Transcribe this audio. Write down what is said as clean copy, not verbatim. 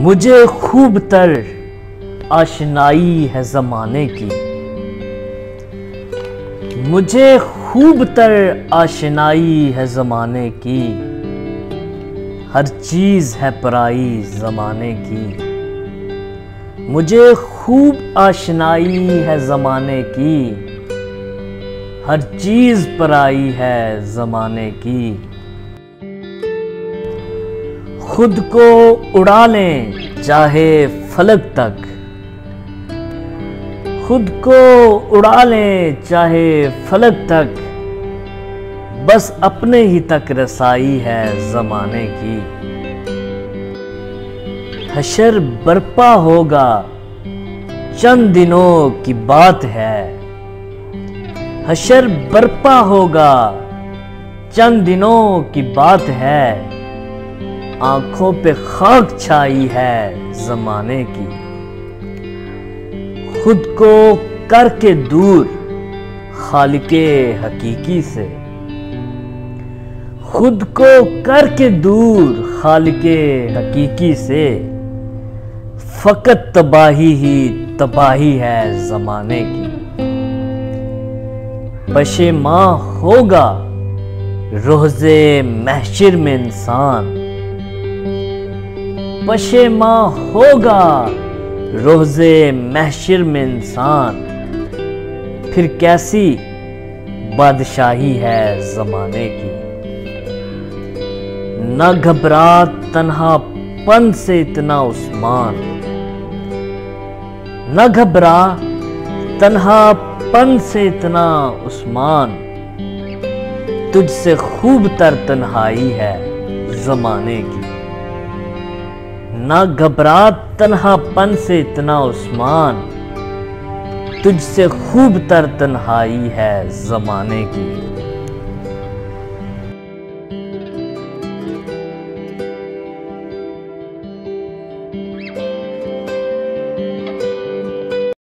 मुझे खूब तर आशनाई है ज़माने की, मुझे खूब तर आशनाई है ज़माने की, हर चीज़ है पराई ज़माने की। मुझे खूब आशनाई है ज़माने की, हर चीज़ पराई है ज़माने की। खुद को उड़ा लें चाहे फलक तक, खुद को उड़ा लें चाहे फलक तक, बस अपने ही तक रसाई है ज़माने की। हशर बरपा होगा चंद दिनों की बात है, हशर बरपा होगा चंद दिनों की बात है, आंखों पे खाक छाई है ज़माने की। खुद को करके दूर खालिके हकीकी से, खुद को करके दूर खालिके हकीकी से, फकत तबाही ही तबाही है ज़माने की। पशेमां होगा रोज़े महशर में इंसान, पशेमां होगा रोज़े महशर में इंसान, फिर कैसी बादशाही है ज़माने की। न घबरा तन्हापन से इतना उस्मान, न घबरा तन्हापन से इतना उस्मान, तुझसे खूब तर तन्हाई है ज़माने की। न घबरा तन्हापन से इतना उस्मान, तुझसे खूब तर तन्हाई है ज़माने की।